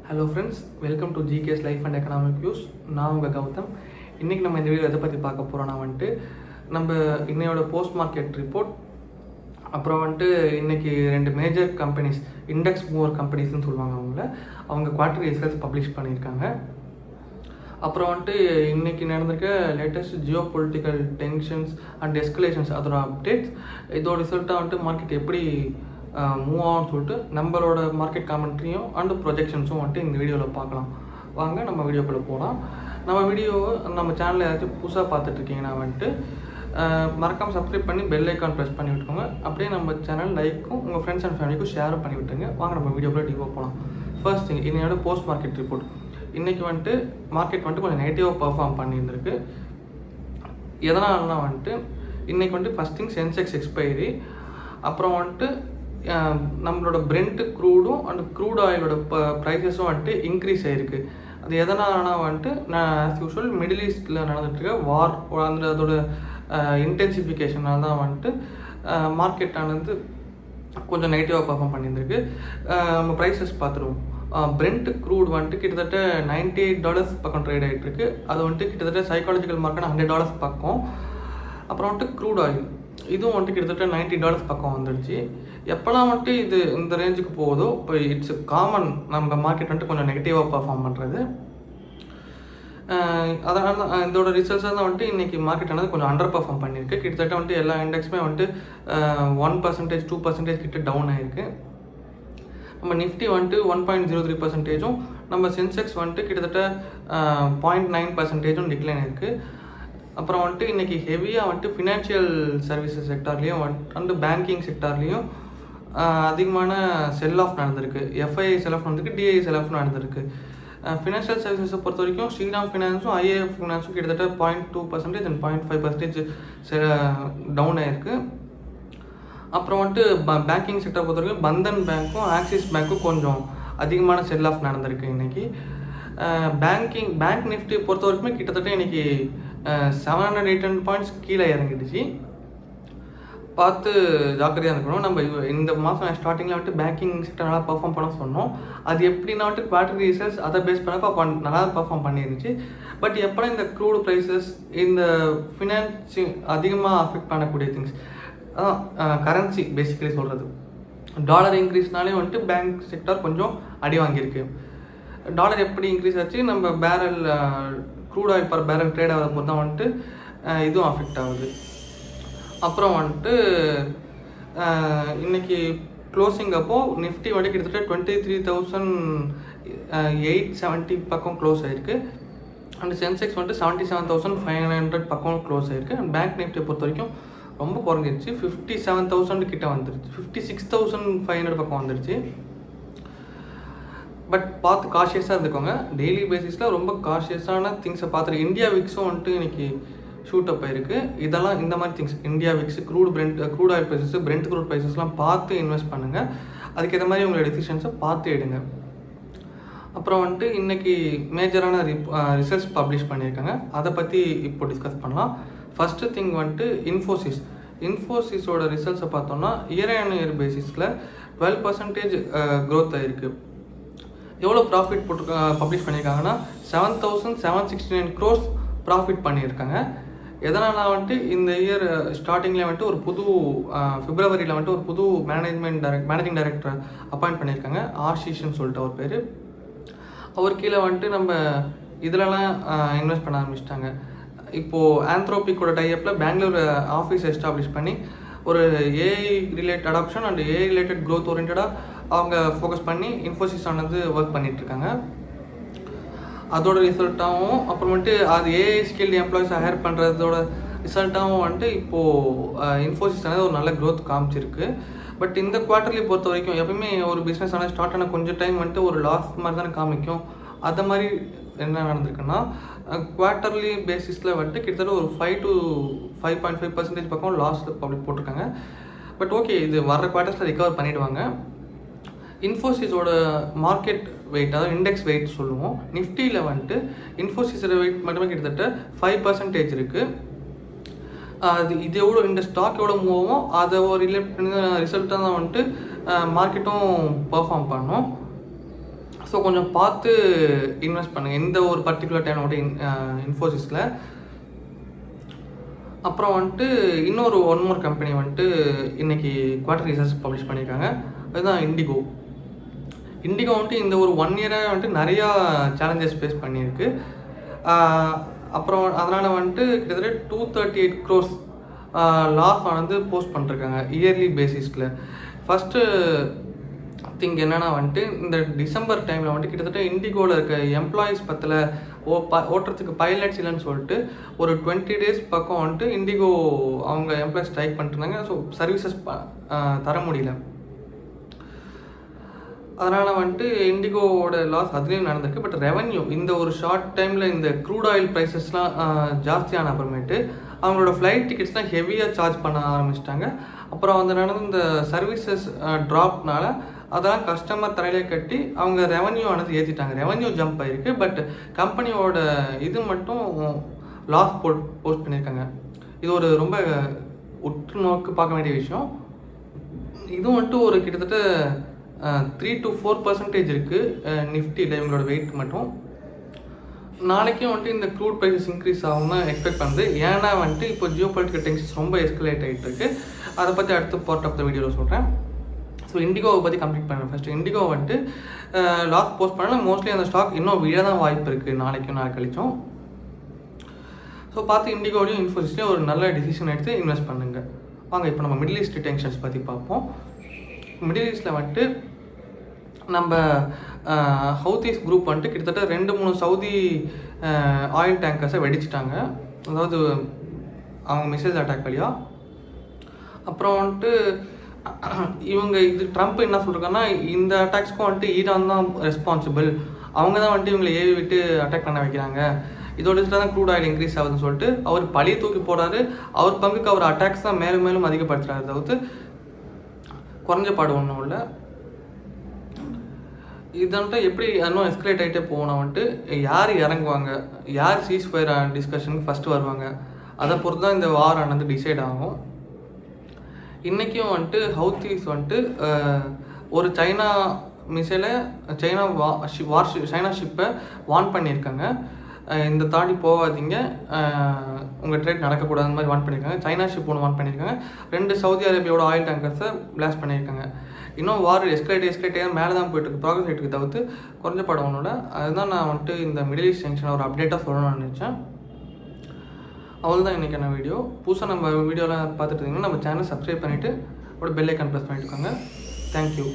Hello friends, welcome to GKS life and economic views. நான் உங்கள் கௌதம். இன்றைக்கி நம்ம இந்த வீடியோ எதை பற்றி பார்க்க போகிறோன்னா நம்ம இன்னையோட போஸ்ட் மார்க்கெட் ரிப்போர்ட், அப்புறம் இன்றைக்கி 2 மேஜர் கம்பெனிஸ், இண்டெக்ஸ் மூவர் கம்பெனிஸ்ன்னு சொல்லுவாங்க அவங்க குவார்டர்லி ரிசல்ட்ஸ் பப்ளிஷ் பண்ணியிருக்காங்க. அப்புறம் இன்றைக்கி நடந்திருக்க latest Jio political tensions and escalations, அதோட அப்டேட்ஸ், இதோட ரிசல்ட்டாக மார்க்கெட் எப்படி மூவ் ஆகும்னு சொல்லிட்டு நம்மளோட மார்க்கெட் காமெண்ட்ரியும் அண்ட் ப்ரொஜெக்ஷன்ஸும் இந்த வீடியோவில் பார்க்கலாம். வாங்க நம்ம வீடியோக்குள்ளே போகலாம். நம்ம சேனலில் ஏதாச்சும் புதுசாக பார்த்துட்ருக்கீங்கன்னா மறக்காமல் சப்ஸ்கிரைப் பண்ணி பெல் ஐக்கான் ப்ரெஸ் பண்ணி விட்டுக்கோங்க. அப்படியே நம்ம சேனல் லைக்கும் உங்கள் ஃப்ரெண்ட்ஸ் அண்ட் ஃபேமிலிக்கும் ஷேரும் பண்ணி விட்டுருங்க. வாங்க நம்ம வீடியோக்குள்ளே டீப்பாக போகலாம். ஃபர்ஸ்ட் திங், இன்னையோட போஸ்ட் மார்க்கெட் ரிப்போர்ட். இன்றைக்கி மார்க்கெட் கொஞ்சம் நெகட்டிவாக பர்ஃபார்ம் பண்ணியிருந்திருக்கு. எதனால்னா இன்றைக்கி ஃபஸ்ட் திங் சென்செக்ஸ் எக்ஸ்பைரி, அப்புறம் நம்மளோட பிரெண்ட் க்ரூடும் அண்ட் க்ரூட் ஆயிலோட ப்ரைஸஸும் இன்க்ரீஸ் ஆகிருக்கு. அது எதனால்னா நான் ஆஸ் யூஷுவல் மிடில் ஈஸ்ட்டில் நடந்துட்டுருக்க வார் அதோட இன்டென்சிஃபிகேஷனால் தான் மார்க்கெட் கொஞ்சம் நெகட்டிவாக பர்ஃபார்ம் பண்ணியிருந்திருக்கு. நம்ம ப்ரைஸஸ் பார்த்துருவோம். பிரெண்ட் க்ரூட் கிட்டத்தட்ட $98 பக்கம் ட்ரேட் ஆகிட்டுருக்கு. அது கிட்டத்தட்ட சைக்காலஜிக்கல் மார்க்கெட் $100 பக்கம். அப்புறம் க்ரூட் ஆயில் இதுவும் கிட்டத்தட்ட $90 பக்கம் வந்துடுச்சு. எப்போல்லாம் இது இந்த ரேஞ்சுக்கு போகுதோ இப்போ இட்ஸ் காமன் நம்ம மார்க்கெட் கொஞ்சம் நெகட்டிவாக பர்ஃபார்ம் பண்ணுறது. அதனால தான் இதோட ரிசல்ட்ஸாக தான் இன்றைக்கி மார்க்கெட் கொஞ்சம் அண்டர் பர்ஃபார்ம் பண்ணியிருக்கு. கிட்டத்தட்ட எல்லா இண்டெக்ஸுமே 1%, 2% கிட்ட டவுன் ஆகிருக்கு. நம்ம நிஃப்டி 1.03%, நம்ம சென்செக்ஸ் கிட்டத்தட்ட 0.9% டிக்ளைன் ஆகிருக்கு. அப்புறம் இன்றைக்கி ஹெவியாக ஃபினான்ஷியல் சர்வீசஸ் செக்டார்லேயும் பேங்கிங் செக்டார்லேயும் அதிகமான செல் ஆஃப் நடந்திருக்கு. எஃப்ஐஐ செல் ஆஃப் நடந்திருக்கு, டிஐ செல் ஆஃப் நடந்திருக்கு. ஃபினான்ஷியல் சர்வீசஸை பொறுத்த வரைக்கும் ஸ்ரீராம் ஃபினான்ஸும் ஐஏஎஃப் ஃபினான்ஸும் கிட்டத்தட்ட 0.2% அண்ட் 0.5% டவுன் ஆகிருக்கு. அப்புறம் பேங்கிங் செக்டர் பொறுத்த வரைக்கும் பந்தன் பேங்க்கும் ஆக்சிஸ் பேங்க்கும் கொஞ்சம் அதிகமான செல் ஆஃப் நடந்திருக்கு இன்றைக்கி. பேங்க் நிஃப்டி பொறுத்த வரைக்குமே கிட்டத்தட்ட இன்றைக்கி 718 பாயிண்ட்ஸ் கீழே இறங்கிடுச்சு. பார்த்து ஜாக்கிரதையாக இருக்கணும். நம்ம இந்த மாதம் ஸ்டார்டிங்கில் பேங்கிங் செக்டர் நல்லா பர்ஃபார்ம் பண்ண சொன்னோம். அது எப்படின்னா குவார்டர்லி ரிசல்ட்ஸ் அதை பேஸ் பண்ணப்போ நல்லா பர்ஃபார்ம் பண்ணிருந்துச்சு. பட் எப்போனா இந்த க்ரூட் ப்ரைஸஸ், இந்த ஃபினான்ஸி அதிகமாக அஃபெக்ட் பண்ணக்கூடிய திங்ஸ், கரன்சி பேசிக்கலி சொல்கிறது, டாலர் இன்க்ரீஸ்னாலே பேங்க் செக்டர் கொஞ்சம் அடி வாங்கியிருக்கு. டாலர் எப்படி இன்க்ரீஸ் ஆச்சு, நம்ம barrel crude oil per barrel trade ஆகிறத பொறுத்து தான் இதுவும் அஃபெக்ட் ஆகுது. அப்புறம் இன்றைக்கி க்ளோசிங் அப்போது நிஃப்டி கிட்டத்தட்ட 23,870 பக்கம் க்ளோஸ் ஆகிருக்கு. அண்ட் சென்செக்ஸ் 77,500 பக்கம் க்ளோஸ் ஆகிருக்கு. அண்ட் பேங்க் நிஃப்டியை பொறுத்த வரைக்கும் ரொம்ப குறைஞ்சிருச்சு. 57,000 கிட்ட வந்துருச்சு. 56,500 பக்கம் வந்துருச்சு. பட் பார்த்து காஷியஸாக இருந்துக்கோங்க. டெய்லி பேசிஸில் ரொம்ப காஷியஸான திங்ஸை பார்த்துட்டு இந்தியா விக்ஸும் இன்றைக்கி ஷூட் அப் ஆயிருக்கு. இதெல்லாம் இந்த மாதிரி things, India VIX, crude oil prices, Brent crude ப்ரைஸஸ்லாம் பார்த்து இன்வெஸ்ட் பண்ணுங்கள். அதுக்கேற்ற மாதிரி உங்களோட டெசிஷன்ஸை பார்த்து எடுங்க. அப்புறம் இன்றைக்கி மேஜரான ரிசல்ட்ஸ் பப்ளிஷ் பண்ணியிருக்காங்க. அதை பற்றி இப்போ டிஸ்கஸ் பண்ணலாம். ஃபஸ்ட்டு திங் இன்ஃபோசிஸோட ரிசல்ட்ஸை பார்த்தோம்னா இயர் ஆன் இயர் பேசிஸில் 12% க்ரோத் ஆகிருக்கு. எவ்வளோ ப்ராஃபிட் பப்ளிஷ் பண்ணியிருக்காங்கன்னா 7,769 crores ப்ராஃபிட் பண்ணியிருக்காங்க. எதனால் இந்த இயர் ஸ்டார்டிங்கில் ஒரு புது பிப்ரவரியில் ஒரு புது மேனேஜிங் டைரக்டர் அப்பாயிண்ட் பண்ணியிருக்காங்க. ஆஷிஷ்ன்னு சொல்லிட்டு அவர் பேர். அவர் கீழே நம்ம இதிலலாம் இன்வெஸ்ட் பண்ண ஆரம்பிச்சிட்டாங்க. இப்போது ஆந்த்ரோபிக்கோட டைப்பில் பெங்களூர் ஆஃபீஸ் எஸ்டாப்ளிஷ் பண்ணி ஒரு AI related adoption and AI related growth ஓரியன்டாக அவங்க ஃபோக்கஸ் பண்ணி இன்ஃபோசிஸ் ஒர்க் பண்ணிகிட்ருக்காங்க. அதோட ரிசல்ட்டாகவும் அப்புறமேட்டு அது ஏஐ ஸ்கில்டு எம்ப்ளாயிஸை ஹையர் பண்ணுறதோட ரிசல்ட்டாகவும் இப்போது இன்ஃபோசிஸ் ஒரு நல்ல க்ரோத் காமிச்சிருக்கு. பட் இந்த குவார்ட்டர்லி பொறுத்த வரைக்கும் எப்பவுமே ஒரு பிஸ்னஸ் ஸ்டார்ட் ஆன கொஞ்சம் டைம் ஒரு லாஸ் மாதிரி தானே காமிக்கும். அது மாதிரி என்ன நடந்திருக்குன்னா குவார்ட்டர்லி பேசிஸில் கிட்டத்தட்ட ஒரு 5 to 5.5% பக்கம் லாஸ் பப்ளிக் போட்டிருக்காங்க. பட் ஓகே, இது வர்ற குவார்ட்டர்ஸில் ரிகவர் பண்ணிவிடுவாங்க. இன்ஃபோசிஸோட மார்க்கெட் வெயிட், அதாவது இண்டெக்ஸ் வெயிட் சொல்லுவோம். நிஃப்டியில் இன்ஃபோசிஸோட வெயிட் மட்டுமே கிட்டத்தட்ட 5% இருக்குது. இது எவ்வளோ, இந்த ஸ்டாக் எவ்வளோ மூவ் ஆகும் அதை ஒரு ரிலேட் ரிசல்ட்டாக தான் மார்க்கெட்டும் பர்ஃபார்ம் பண்ணும். ஸோ ஸோ கொஞ்சம் பார்த்து இன்வெஸ்ட் பண்ணுங்கள் இந்த ஒரு பர்டிகுலர் டைம் மட்டும் இன்ஃபோசிஸில். அப்புறம் வந்துட்டு இன்னொரு ஒன் மோர் கம்பெனி வந்துட்டு இன்றைக்கி குவார்டர் ரிசல்ட்ஸ் பப்ளிஷ் பண்ணியிருக்காங்க. அதுதான் இண்டிகோ. இண்டிகோ வந்துட்டு இந்த ஒரு 1 இயராக வந்துட்டு நிறையா சேலஞ்சஸ் ஃபேஸ் பண்ணியிருக்கு. அப்புறம் அதனால் வந்துட்டு கிட்டத்தட்ட 238 crores லாஸ் ஆனது போஸ்ட் பண்ணிருக்காங்க இயர்லி பேசிஸில். ஃபஸ்ட்டு திங் என்னென்னா வந்துட்டு இந்த டிசம்பர் டைமில் வந்துட்டு கிட்டத்தட்ட இண்டிகோவில் இருக்க எம்ப்ளாயீஸ் பத்தில் ஓட்டுறதுக்கு பைலட்ஸ் இல்லைன்னு சொல்லிட்டு ஒரு 20 days பக்கம் வந்துட்டு இண்டிகோ அவங்க எம்ப்ளாயிஸ் ஸ்ட்ரைக் பண்ணிட்டுருந்தாங்க. ஸோ சர்வீசஸ் தர முடியல. அதனால் வந்துட்டு இண்டிகோவோட லாஸ் அதுலேயும் நடந்திருக்கு. பட் ரெவன்யூ இந்த ஒரு ஷார்ட் டைமில் இந்த க்ரூட் ஆயில் ப்ரைஸஸ்லாம் ஜாஸ்தியான அப்புறமேட்டு அவங்களோட ஃப்ளைட் டிக்கெட்ஸ்லாம் ஹெவியாக சார்ஜ் பண்ண ஆரம்பிச்சிட்டாங்க. அப்புறம் அந்த நடந்த இந்த சர்வீசஸ் ட்ராப்னால அதெல்லாம் கஸ்டமர் தலையிலே கட்டி அவங்க ரெவன்யூ ஆனது ஏற்றிட்டாங்க. ரெவன்யூ ஜம்ப் ஆகிருக்கு. பட் கம்பெனியோட இது மட்டும் லாஸ் போஸ்ட் பண்ணியிருக்காங்க. இது ஒரு ரொம்ப உற்று நோக்கு பார்க்க வேண்டிய விஷயம். இது வந்துட்டு ஒரு கிட்டத்தட்ட 3 to 4% இருக்குது நிஃப்டியில் இவங்களோட வெயிட் மட்டும். நாளைக்கும் வந்துட்டு இந்த க்ரூட் ப்ரைஸஸ் இன்க்ரீஸ் ஆகும்னு எக்ஸ்பெக்ட் பண்ணுது. ஏன்னா வந்துட்டு இப்போ ஜியோ பொலிட்டிக்கல் டென்ஷன்ஸ் ரொம்ப எஸ்கலேட் ஆகிட்டு இருக்குது. அதை பற்றி அடுத்த பார்ட் ஆஃப் த வீடியோவில் சொல்கிறேன். ஸோ இண்டிகோவை பற்றி கம்ப்ளீட் பண்ணுறேன். ஃபஸ்ட்டு இண்டிகோ வந்துட்டு லாஸ் போஸ்ட் பண்ணால் மோஸ்ட்லி அந்த ஸ்டாக் இன்னும் விழ தான் வாய்ப்பு இருக்குது நாளைக்கும் நாள் கழிச்சும். ஸோ பார்த்து இண்டிகோலையும் இன்ஃபோசிஸ்லையும் ஒரு நல்ல டிசிஷன் எடுத்து இன்வெஸ்ட் பண்ணுங்கள். வாங்க இப்போ நம்ம மிடில் ஈஸ்ட் டென்ஷன்ஸ் பற்றி பார்ப்போம். மிடில் ஈஸ்ட்டில் வந்துட்டு நம்ம ஹவுதீஸ் குரூப் வந்துட்டு கிட்டத்தட்ட 2-3 சவுதி ஆயில் டேங்கர்ஸை வெடிச்சிட்டாங்க. அதாவது அவங்க மிசைல்ஸ் அட்டாக் வழியா. அப்புறம் வந்துட்டு இவங்க ட்ரம்ப் என்ன சொல்கிறாங்கன்னா இந்த அட்டாக்ஸ்க்கும் வந்துட்டு ஈரான் தான் ரெஸ்பான்சிபிள், அவங்க தான் வந்துட்டு இவங்களை ஏவி விட்டு அட்டாக் பண்ண வைக்கிறாங்க, இதோட தான் க்ரூட் ஆயில் இன்க்ரீஸ் ஆகுதுன்னு சொல்லிட்டு அவர் பழியை தூக்கி போடுறாரு. அவர் பங்குக்கு அவர் அட்டாக்ஸ் தான் மேலும் மேலும் அதிகப்படுத்துறாரு. அதாவது குறைஞ்ச பாடு ஒன்றும் இல்லை. இதன்ட்டு எப்படி இன்னும் எஸ்கலேட் ஆகிட்டே போனால் வந்துட்டு யார் இறங்குவாங்க, யார் சீஸ் ஃபயர் டிஸ்கஷனுக்கு ஃபஸ்ட்டு வருவாங்க, அதை பொறுத்து தான் இந்த வார் ஆனது டிசைட் ஆகும். இன்றைக்கும் வந்துட்டு ஹவுத்தீஸ் வந்துட்டு ஒரு சைனா மிசைலை சைனா ஷிப்பை வார்ன் பண்ணியிருக்காங்க. இந்த தாண்டி போகாதீங்க, உங்கள் ட்ரேட் நடக்கக்கூடாது மாதிரி வார்ன் பண்ணியிருக்காங்க. சைனா ஷிப் ஒன்று வார்ன் பண்ணியிருக்காங்க. 2 சவுதி அரேபியாவோட ஆயில் டேங்கர்ஸை பிளாஸ்ட் பண்ணியிருக்காங்க. இன்னும் வார் எஸ்கலேட் மேலே தான் போய்ட்டு ப்ராக்ரஸ் ஆகிட்டு தவிர்த்து குறைஞ்ச படம் ஒன்றோட. அதுதான் நான் வந்துட்டு இந்த மிடில் ஈஸ்ட் டென்ஷனை ஒரு அப்டேட்டாக சொல்லணும்னு நினச்சேன். அவ்வளோதான் இன்றைக்கான வீடியோ. புதுசாக நம்ம வீடியோலாம் பார்த்துட்டு இருந்தீங்கன்னா நம்ம சேனல் சப்ஸ்கிரைப் பண்ணிவிட்டு ஒரு பெல் ஐக்கான் ப்ரெஸ் பண்ணிட்டுருக்காங்க. தேங்க்யூ.